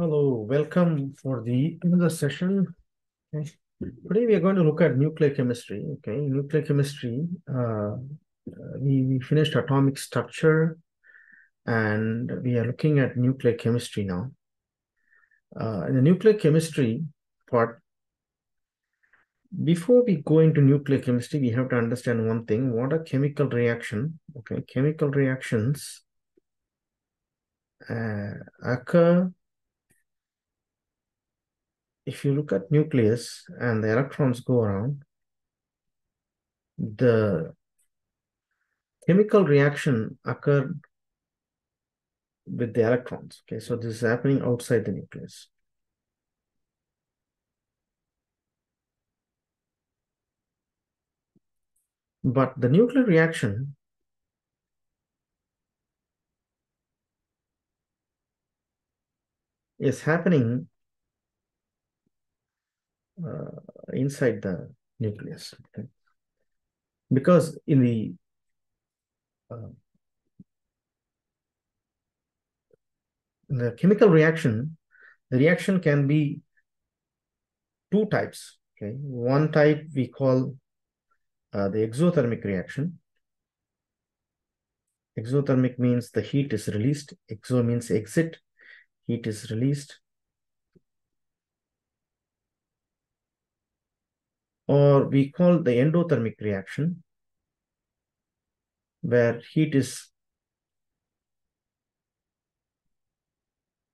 Hello, welcome for the another session. Okay. Today we are going to look at nuclear chemistry. Okay, nuclear chemistry. We finished atomic structure, and we are looking at nuclear chemistry now. In the nuclear chemistry part, before we go into nuclear chemistry, we have to understand one thing: what are chemical reaction? Okay, chemical reactions occur if you look at nucleus and the electrons go around. The chemical reaction occur with the electrons. Okay, so this is happening outside the nucleus. But the nuclear reaction is happening inside the nucleus. Okay? Because uh, in the chemical reaction, the reaction can be two types. Okay, one type we call the exothermic reaction. Exothermic means the heat is released. Exo means exit. Heat is released. Or we call the endothermic reaction, where heat is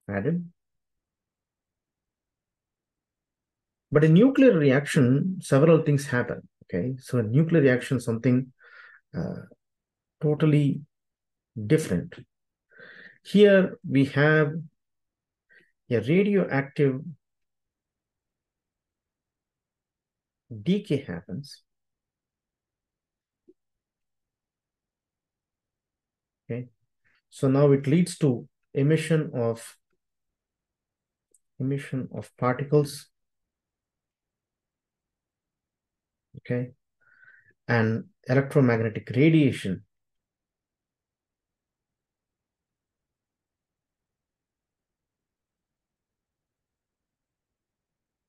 added. But in nuclear reaction, several things happen. Okay, so in nuclear reaction, something uh, totally different. Here we have a radioactive decay happens. Okay, so now it leads to emission of particles. Okay, and electromagnetic radiation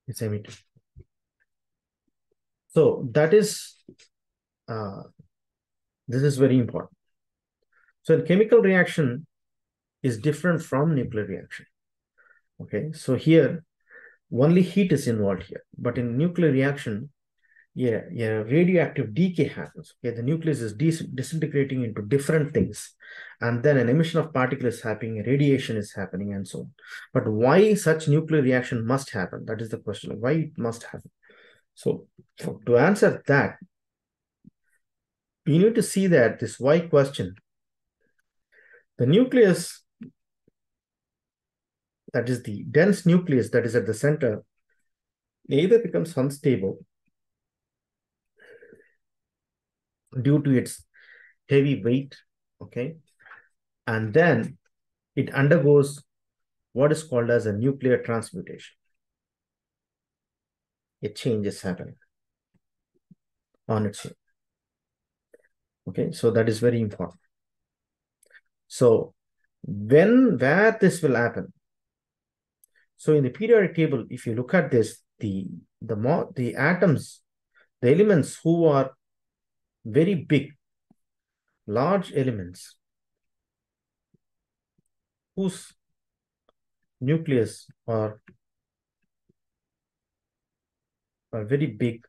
is emitted. So that is this is very important. So a chemical reaction is different from nuclear reaction. Okay, so here only heat is involved here, but in nuclear reaction, radioactive decay happens. Okay, the nucleus is disintegrating into different things, and then an emission of particles is happening, radiation is happening, and so on. But why such nuclear reaction must happen? That is the question. Why it must happen? So, to answer that, we need to see that this why question. The nucleus, that is the dense nucleus that is at the center, either becomes unstable due to its heavy weight, okay, and then it undergoes what is called as a nuclear transmutation. A change is happening on its own. Okay, so that is very important. So where this will happen? So in the periodic table, if you look at this, the atoms, the elements who are very big, large elements, whose nucleus are very big,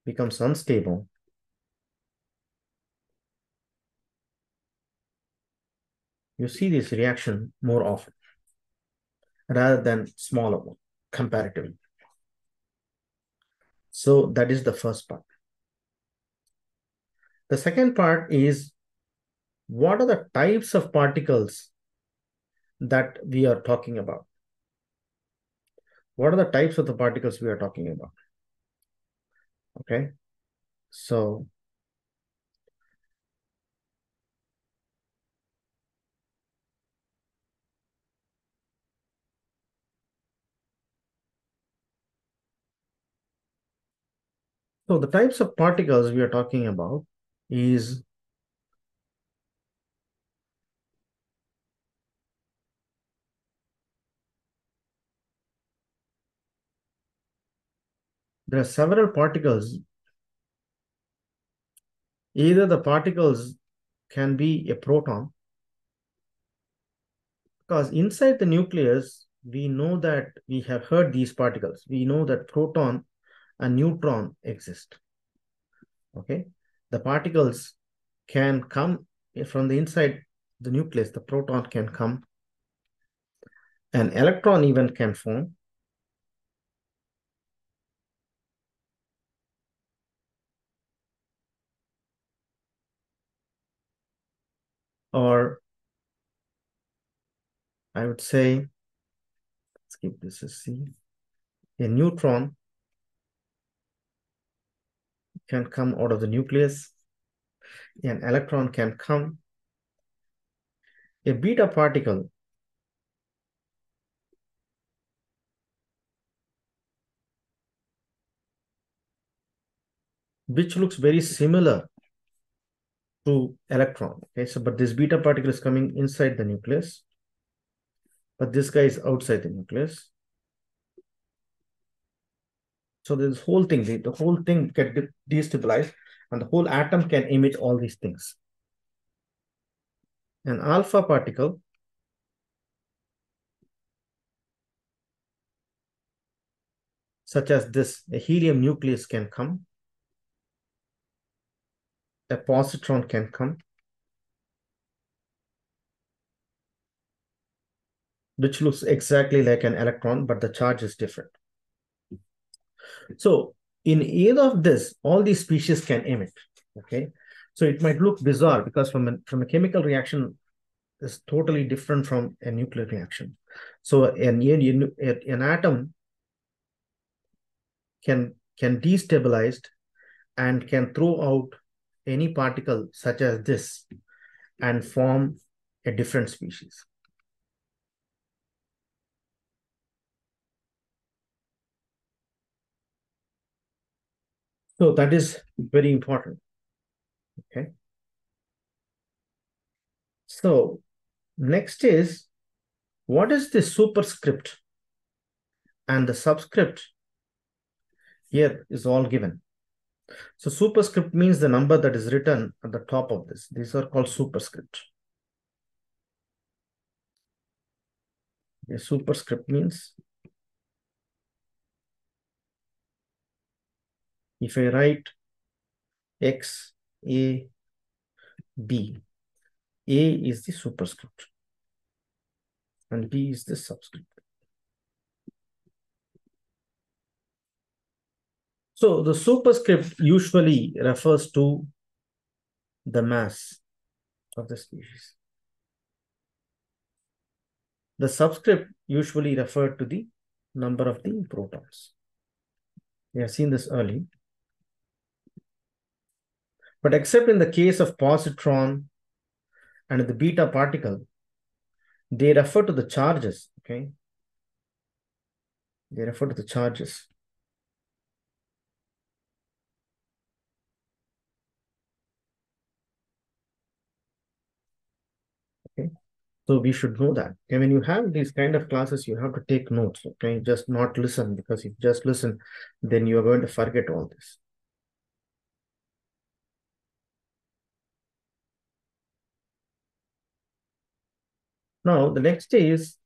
becomes unstable. You see this reaction more often rather than smaller one comparatively. So that is the first part. The second part is, what are the types of particles that we are talking about? What are the types of the particles we are talking about? Okay, so the types of particles we are talking about is There are several particles. Either the particles can be a proton, because inside the nucleus, we know that we have heard these particles. We know that proton and neutron exist. Okay. The particles can come from the inside the nucleus. The proton can come. An electron even can form. Or I would say, let's keep this as C. A neutron can come out of the nucleus. An electron can come. A beta particle which looks very similar to electron. Okay, so but this beta particle is coming inside the nucleus, but this guy is outside the nucleus. So this whole thing, the whole thing get destabilized, and the whole atom can emit all these things. An alpha particle such as this, a helium nucleus can come, a positron can come, which looks exactly like an electron, but the charge is different. So in either of this, all these species can emit. Okay, so it might look bizarre because from a chemical reaction is totally different from a nuclear reaction. So an atom can destabilize and can throw out any particle such as this and form a different species. So that is very important. Okay. So next is, what is the superscript and the subscript? Here is all given. So superscript means the number that is written at the top of this. These are called superscript. A superscript means if I write X, A, B, A is the superscript and B is the subscript. So the superscript usually refers to the mass of the species. The subscript usually referred to the number of the protons. We have seen this early. But except in the case of positron and the beta particle, they refer to the charges, okay? They refer to the charges. Okay, so we should know that. And when you have these kind of classes, you have to take notes, okay? Just not listen, because if you just listen, then you are going to forget all this. Now, the next is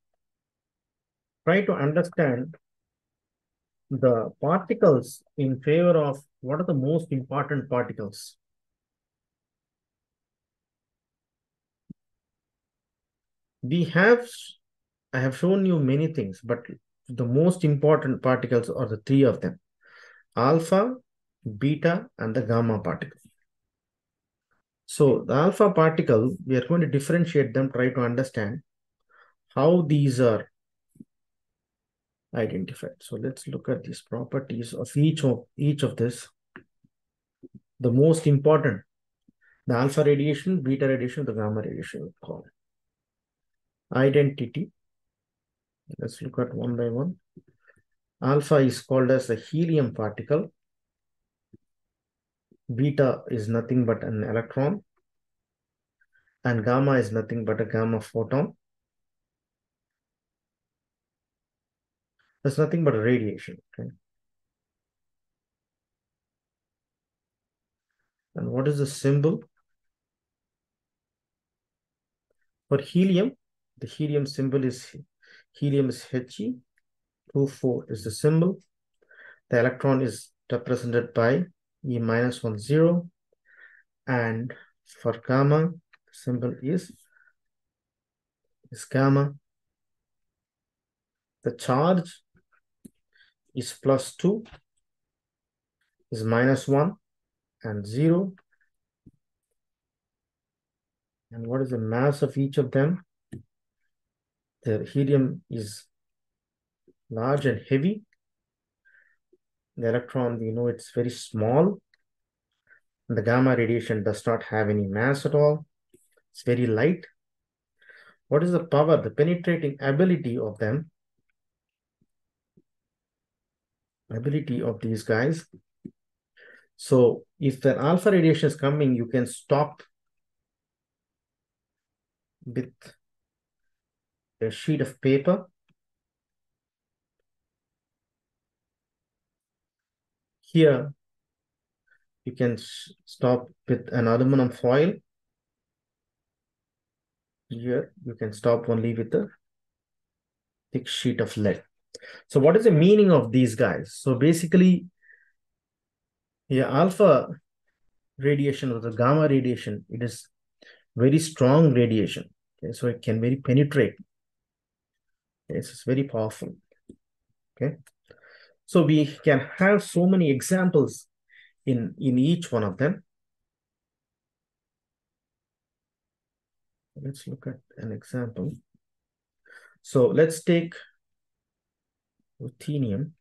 try to understand the particles in favor of what are the most important particles. I have shown you many things, but the most important particles are the three of them: alpha, beta, and the gamma particle. So the alpha particle, we are going to differentiate them, try to understand how these are identified. So let's look at these properties of each of this. The most important, the alpha radiation, beta radiation, the gamma radiation, call identity. Let's look at one by one. Alpha is called as a helium particle. Beta is nothing but an electron. And gamma is nothing but a gamma photon. That's nothing but a radiation. Okay? what is the symbol for helium? The helium symbol is helium is He24 is the symbol. The electron is represented by E minus 1, 0. And for gamma, the symbol is gamma. The charge is +2, is -1 and 0. And what is the mass of each of them? The helium is large and heavy. The electron, we know it's very small. And the gamma radiation does not have any mass at all. It's very light. What is the power, the penetrating ability of them? Ability of these guys. So if the alpha radiation is coming, you can stop with a sheet of paper. Here, you can stop with an aluminum foil. Here, you can stop only with a thick sheet of lead. So what is the meaning of these guys? So basically, alpha radiation or the gamma radiation, it is very strong radiation. Okay, so it can very penetrate. Okay, it's very powerful. Okay, so we can have so many examples in each one of them. Let's look at an example. So let's take ruthenium.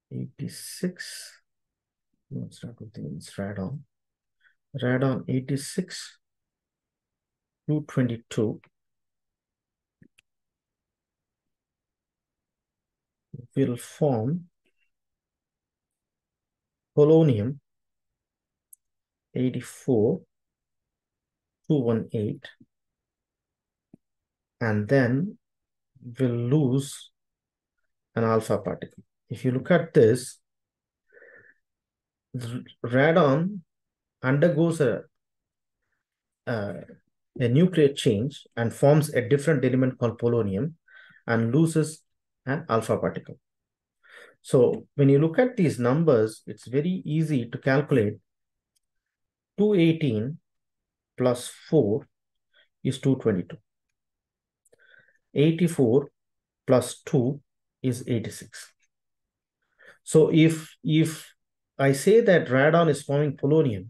86. Let's start with it's radon. Radon 86, 222 will form polonium 84, 218, and then will lose an alpha particle. If you look at this, radon undergoes a nuclear change and forms a different element called polonium and loses an alpha particle. So when you look at these numbers, it's very easy to calculate. 218 plus 4 is 222. 84 plus 2 is 86. So if I say that radon is forming polonium,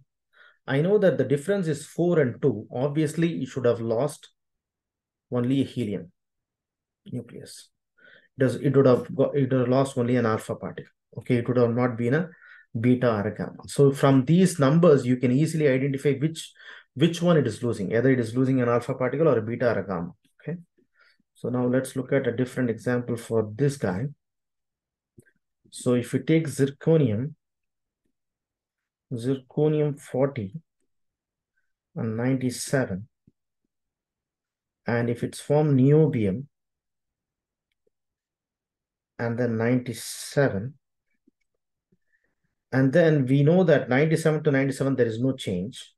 I know that the difference is 4 and 2. Obviously, you should have lost only a helium nucleus. It would have lost only an alpha particle. Okay, it would have not been a beta or a gamma. So from these numbers, you can easily identify which one it is losing. Either it is losing an alpha particle or a beta or a gamma. Okay. So now let's look at a different example for this guy. So if you take zirconium 40 and 97, and if it's from niobium and then 97, and then we know that 97 to 97 there is no change,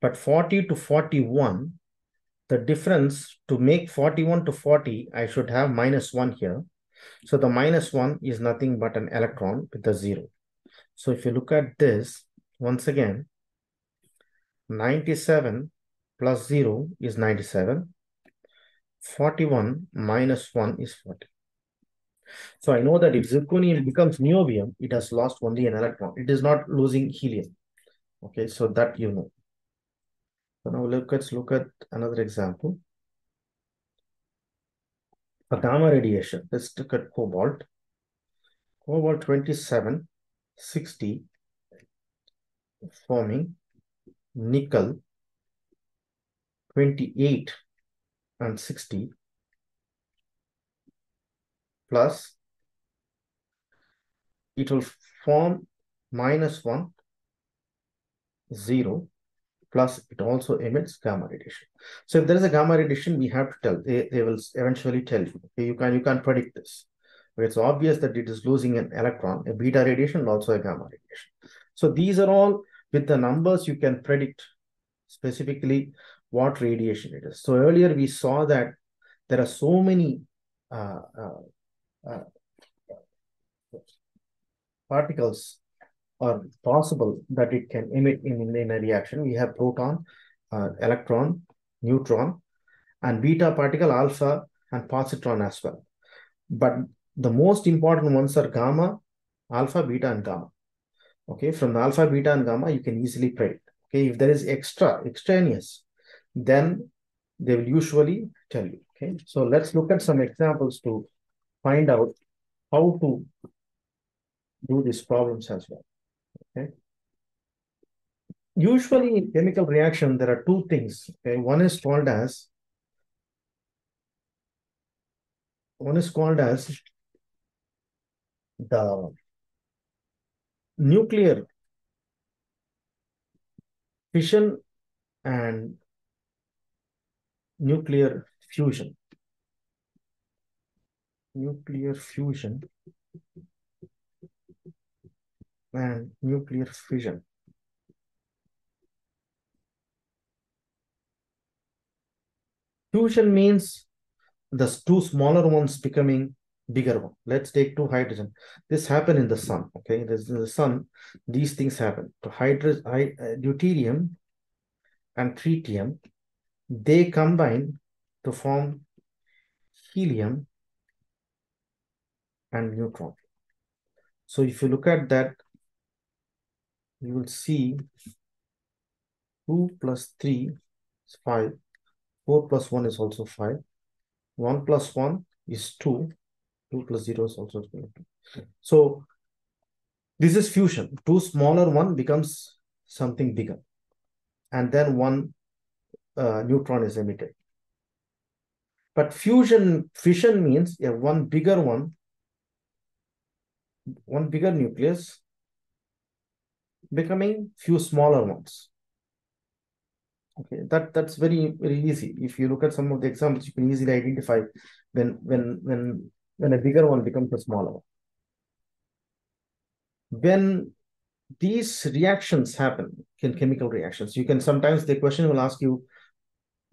but 40 to 41, the difference to make 41 to 40, I should have -1 here. So the -1 is nothing but an electron with a 0. So if you look at this, once again, 97 plus 0 is 97. 41 minus 1 is 40. So I know that if zirconium becomes niobium, it has lost only an electron. It is not losing helium. Okay, so that you know. So now let's look at another example. For gamma radiation, let's look at cobalt. Cobalt 27, 60, forming nickel 28 and 60 plus it will form -1, 0 plus it also emits gamma radiation. So if there is a gamma radiation, we have to tell, they will eventually tell you. Okay, you can predict this. It's obvious that it is losing an electron, a beta radiation, and also a gamma radiation. So these are all with the numbers you can predict specifically what radiation it is. So earlier we saw that there are so many uh, uh, particles are possible that it can emit in a reaction. We have proton, electron, neutron, and beta particle, alpha, and positron as well. But the most important ones are gamma, alpha, beta, and gamma. Okay, from the alpha, beta, and gamma, you can easily predict. Okay, if there is extraneous, then they will usually tell you. Okay, so let's look at some examples to find out how to do these problems as well. Okay, usually in chemical reaction, there are two things. Okay, one is called as the nuclear fission and nuclear fusion. Nuclear fusion and nuclear fission. Fusion means the two smaller ones becoming bigger one. Let's take two hydrogen. This happen in the sun. Okay, this in the sun. These things happen to deuterium and tritium. They combine to form helium and neutron. So if you look at that, you will see 2 plus 3 is 5. 4 plus 1 is also 5. 1 plus 1 is 2. 2 plus 0 is also 2. So this is fusion. Two smaller one becomes something bigger. And then one neutron is emitted. But fission means one bigger nucleus becoming few smaller ones. Okay, that's very easy. If you look at some of the examples, you can easily identify when a bigger one becomes a smaller one. When these reactions happen in chemical reactions, you can sometimes the question will ask you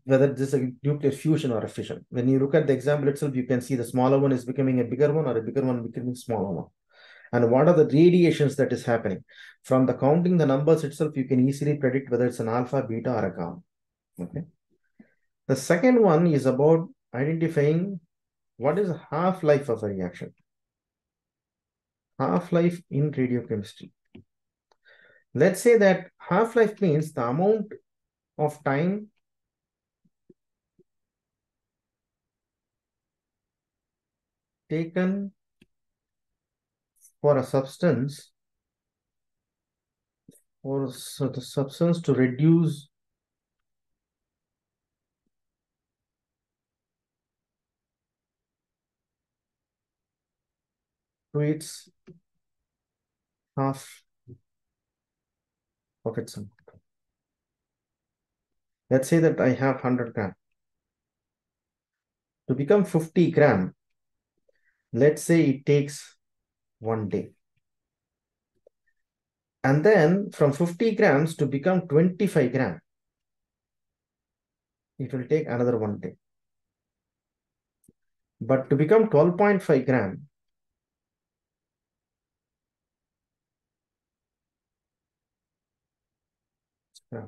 whether this is a nuclear fusion or a fission. When you look at the example itself, you can see the smaller one is becoming a bigger one or a bigger one becoming smaller one. And what are the radiations that is happening? From the counting the numbers itself, you can easily predict whether it's an alpha, beta, or a gamma. Okay. The second one is about identifying what is the half-life of a reaction. Half-life in radiochemistry. Let's say that half-life means the amount of time taken for a substance or the substance to reduce to its half of its amount. Let's say that I have 100 gram. To become 50 gram, let's say it takes 1 day. And then from 50 grams to become 25 gram, it will take another 1 day. But to become 12.5 gram, it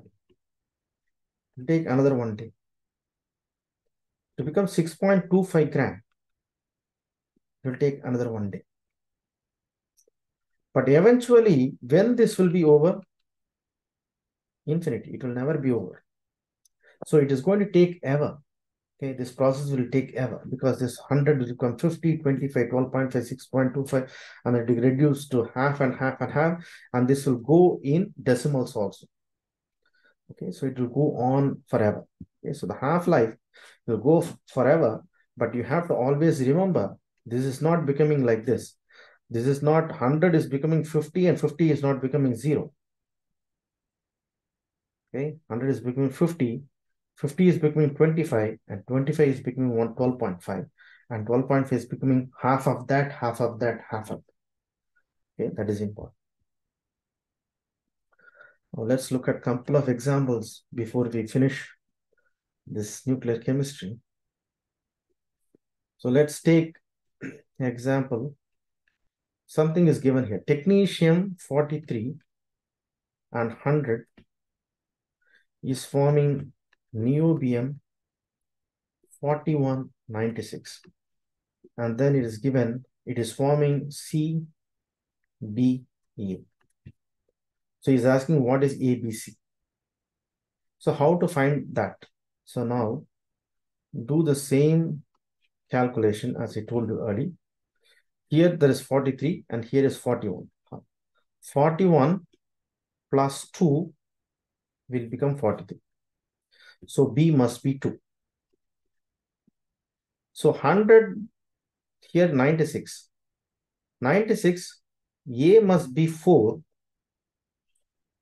will take another 1 day. To become 6.25 gram, it will take another 1 day. But eventually, when this will be over, infinity, it will never be over. So it is going to take ever. Okay, this process will take ever because this 100 will become 50, 25, 12.5, 6.25, and it will reduce to half and half and half, and this will go in decimals also. Okay, so it will go on forever. Okay, so the half-life will go forever, but you have to always remember this is not becoming like this. This is not 100 is becoming 50 and 50 is not becoming 0. Okay, 100 is becoming 50, 50 is becoming 25, and 25 is becoming 12.5. And 12.5 is becoming half of that, half of that, half of that. Okay, that is important. Now let's look at a couple of examples before we finish this nuclear chemistry. So let's take example. Something is given here. Technetium 43 and 100 is forming niobium 4196. And then it is given, it is forming CBE. So he's asking what is ABC. So how to find that? So now do the same calculation as I told you earlier. Here there is 43 and here is 41. 41 plus 2 will become 43. So B must be 2. So 100, here 96. 96, A must be 4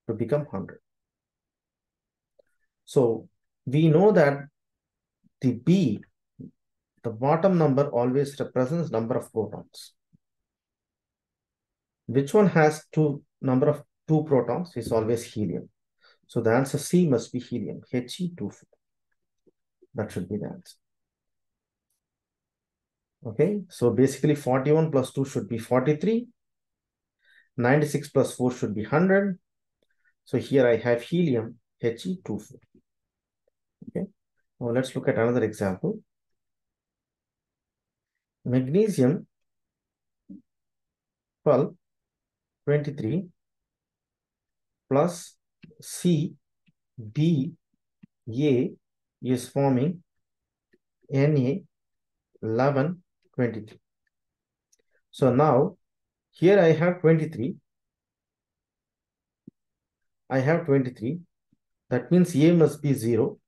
to become 100. So we know that the B, the bottom number always represents number of protons. Which one has number of 2 protons is always helium. So the answer C must be helium, He24. That should be the answer. Okay, so basically 41 plus 2 should be 43. 96 plus 4 should be 100. So here I have helium, He24. Okay, now let's look at another example. Magnesium 12, 23 plus C, B, A is forming Na 11, 23. So now here I have 23. I have 23. That means A must be 0.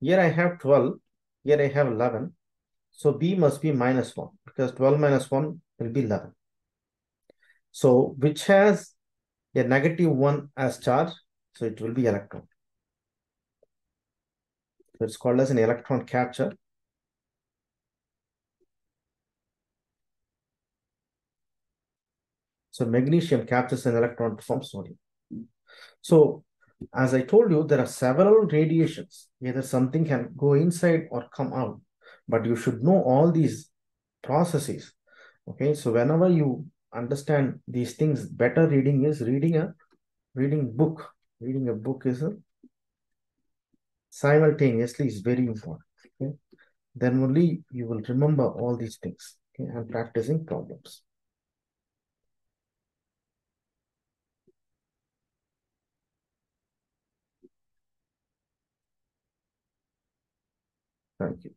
Here I have 12. Here I have 11. So B must be minus 1 because 12 minus 1 will be 11. So which has a negative 1 as charge? So it will be electron. So it's called as an electron capture. So magnesium captures an electron to form sodium. So as I told you, there are several radiations. Either something can go inside or come out, but you should know all these processes. Okay, so whenever you understand these things, better reading is reading book. Reading a book is simultaneously is very important. Okay, then only you will remember all these things. Okay, and practicing problems. Thank you.